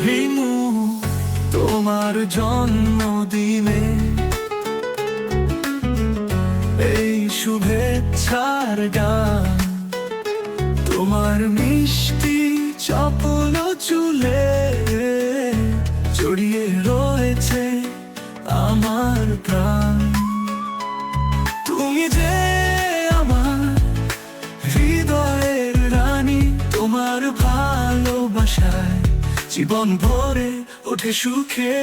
রিমু, তোমার জন্মদিনে এই শুভেচ্ছার গান, তোমার মিষ্টি চপল চুলে জড়িয়ে রয়েছে আমার প্রাণ। তুমি যে আমার হৃদয়ের রানী, তোমার ভালোবাসায় জীবন ভরে ওঠে সুখে।